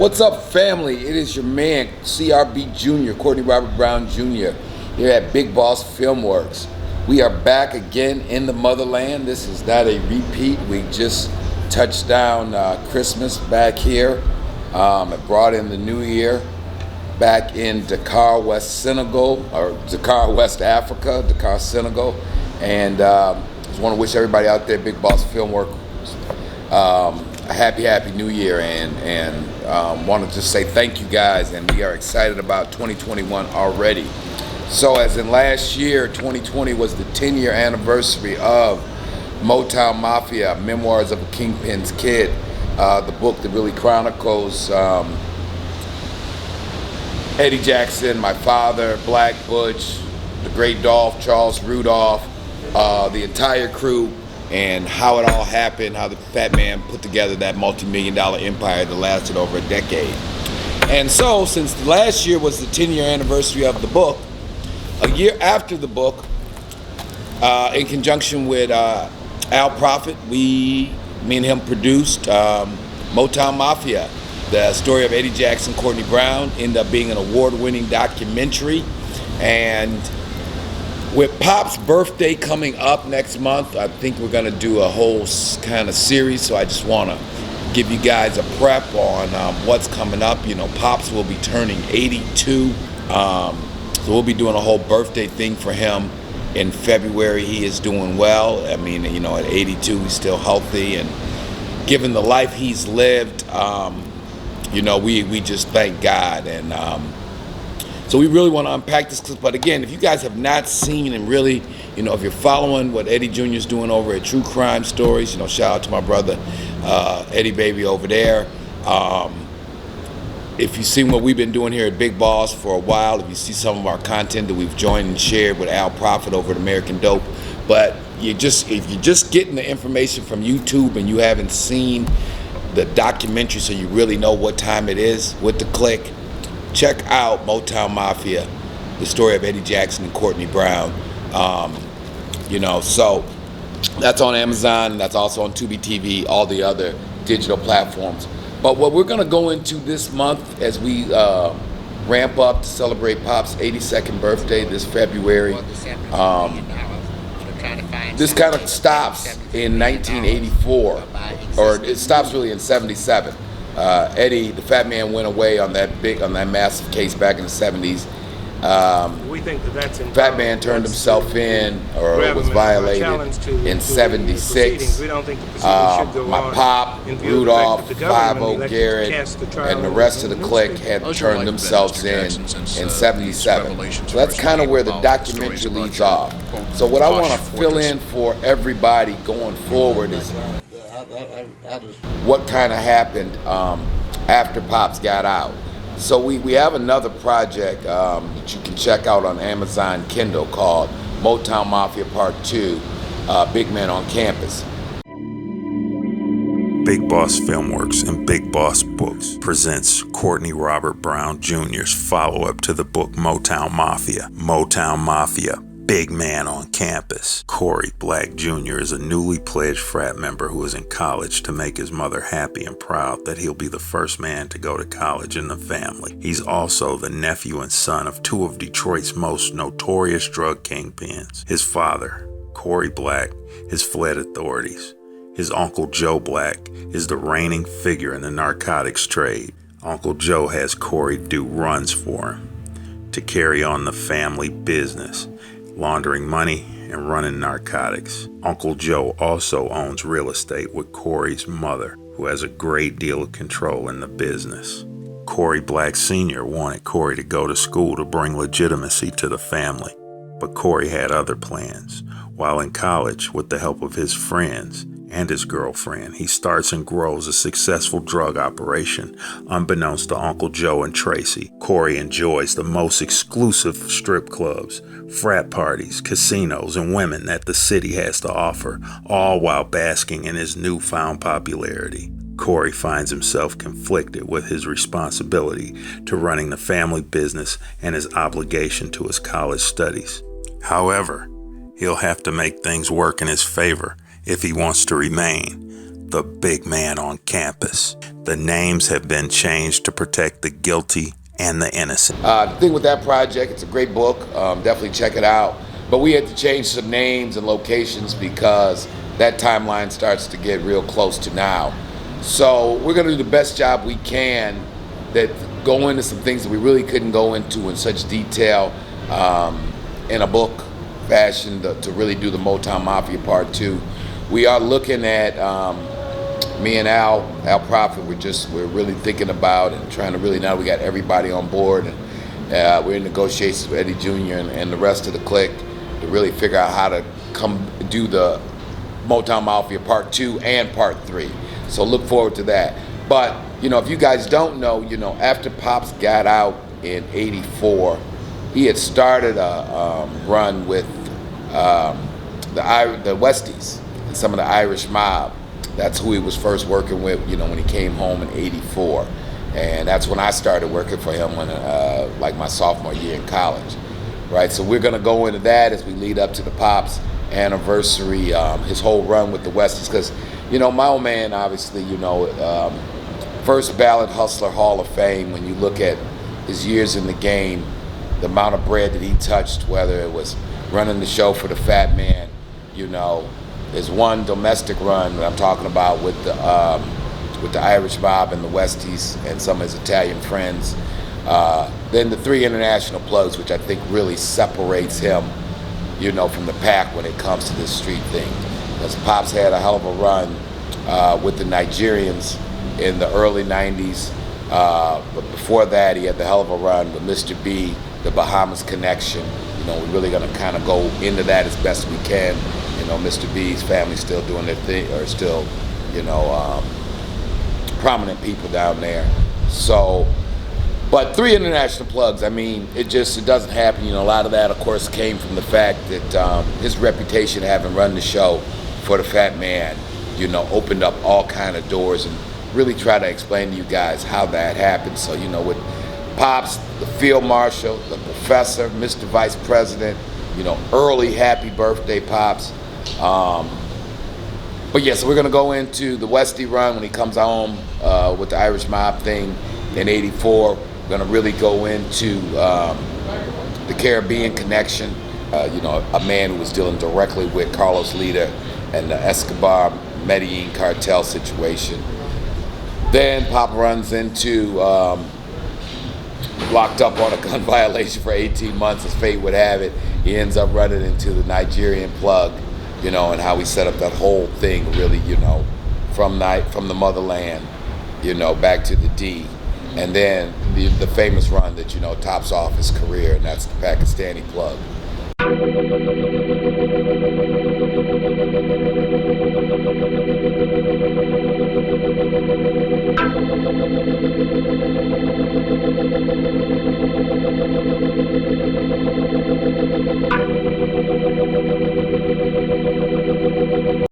What's up, family? It is your man, CRB Jr., Courtney Robert Brown Jr., here at Big Boss Filmworks. We are back again in the motherland. This is not a repeat. We just touched down Christmas back here. It brought in the new year back in Dakar, West Senegal, or Dakar, West Africa, Dakar, Senegal. And just want to wish everybody out there, Big Boss Filmworks, a happy new year, and want to just say thank you guys, and we are excited about 2021 already. So as in last year, 2020 was the 10-year anniversary of Motown Mafia, Memoirs of a Kingpin's Kid, the book that really chronicles Eddie Jackson, my father, Black Butch, the Great Dolph, Charles Rudolph, the entire crew, and how it all happened, how the Fat Man put together that multi-million-dollar empire that lasted over a decade. And so, since last year was the 10-year anniversary of the book, a year after the book, in conjunction with Al Prophet, me and him produced Motown Mafia, the story of Eddie Jackson, Courtney Brown. Ended up being an award-winning documentary. And with Pop's birthday coming up next month, I think we're going to do a whole kind of series. So I just want to give you guys a prep on what's coming up. You know, Pops will be turning 82. So we'll be doing a whole birthday thing for him in February. He is doing well. I mean, you know, at 82, he's still healthy. And given the life he's lived, you know, we just thank God. And so we really want to unpack this. But again, if you guys have not seen and really, you know, if you're following what Eddie Jr. is doing over at True Crime Stories, you know, shout out to my brother Eddie Baby over there. If you've seen what we've been doing here at Big Boss for a while, if you see some of our content that we've joined and shared with Al Prophet over at American Dope, but if you're just getting the information from YouTube and you haven't seen the documentary so you really know what time it is with the click, check out Motown Mafia, the story of Eddie Jackson and Courtney Brown. You know, so that's on Amazon, that's also on Tubi TV, all the other digital platforms. But what we're going to go into this month as we ramp up to celebrate Pop's 82nd birthday this February, this kind of stops in 1984, or it stops really in 77. Eddie, the Fat Man, went away on that massive case back in the 70s. We think that's Fat Man turned himself in, or was violated in 76. We don't think the proceedings should go my on pop, Rudolph, 5-0 Garrett, and the rest of the clique had turned themselves in 77. So that's kind of where the documentary leads off. So what I want to fill in for everybody going forward is what kind of happened after Pops got out. So we have another project that you can check out on Amazon Kindle called Motown Mafia Part 2, Big Man on Campus. Big Boss Filmworks and Big Boss Books presents Courtney Robert Brown Jr.'s follow-up to the book Motown Mafia. Motown Mafia, Big Man on Campus. Corey Black Jr. is a newly pledged frat member who is in college to make his mother happy and proud that he'll be the first man to go to college in the family. He's also the nephew and son of two of Detroit's most notorious drug kingpins. His father, Corey Black, has fled authorities. His Uncle Joe Black is the reigning figure in the narcotics trade. Uncle Joe has Corey do runs for him to carry on the family business, laundering money and running narcotics. Uncle Joe also owns real estate with Corey's mother, who has a great deal of control in the business. Courtney Black Sr. wanted Corey to go to school to bring legitimacy to the family, but Corey had other plans. While in college, with the help of his friends and his girlfriend, he starts and grows a successful drug operation. Unbeknownst to Uncle Joe and Tracy, Corey enjoys the most exclusive strip clubs, frat parties, casinos, and women that the city has to offer, all while basking in his newfound popularity. Corey finds himself conflicted with his responsibility to running the family business and his obligation to his college studies. However, he'll have to make things work in his favor if he wants to remain the big man on campus. The names have been changed to protect the guilty and the innocent. The thing with that project, it's a great book. Definitely check it out. But we had to change some names and locations because that timeline starts to get real close to now. So we're going to do the best job we can that go into some things that we really couldn't go into in such detail in a book fashion to really do the Motown Mafia Part 2. We are looking at, me and Al Prophet, we're really thinking about and trying to really, now we got everybody on board, and we're in negotiations with Eddie Jr. and the rest of the clique to really figure out how to come do the Motown Mafia Part 2 and Part 3. So look forward to that. But, if you guys don't know, after Pops got out in '84, he had started a run with the Westies and some of the Irish mob. That's who he was first working with, when he came home in '84. And that's when I started working for him when, like my sophomore year in college. Right, so we're gonna go into that as we lead up to the Pops anniversary, his whole run with the Westies, because, my old man, obviously, first ballot Hustler Hall of Fame. When you look at his years in the game, the amount of bread that he touched, whether it was running the show for the Fat Man, there's one domestic run that I'm talking about with the Irish mob and the Westies and some of his Italian friends. Then the 3 international plugs, which I think really separates him, from the pack when it comes to this street thing. Because Pops had a hell of a run with the Nigerians in the early '90s. But before that, he had the hell of a run with Mr. B, the Bahamas Connection. We're really going to kind of go into that as best we can. Mr. B's family still doing their thing, or still, prominent people down there. So, but 3 international plugs, it doesn't happen. A lot of that, of course, came from the fact that his reputation having run the show for the Fat Man, opened up all kind of doors, and really try to explain to you guys how that happened. So, with Pops, the Field Marshal, the Professor, Mr. Vice President, early happy birthday, Pops. But yeah, so we're gonna go into the Westie run when he comes home with the Irish mob thing in '84. We're gonna really go into the Caribbean connection. A man who was dealing directly with Carlos Lita and the Escobar Medellin cartel situation. Then Pop runs into locked up on a gun violation for 18 months, as fate would have it. He ends up running into the Nigerian plug, and how we set up that whole thing, really, from the motherland, back to the D. And then the famous run that, tops off his career, and that's the Pakistani plug.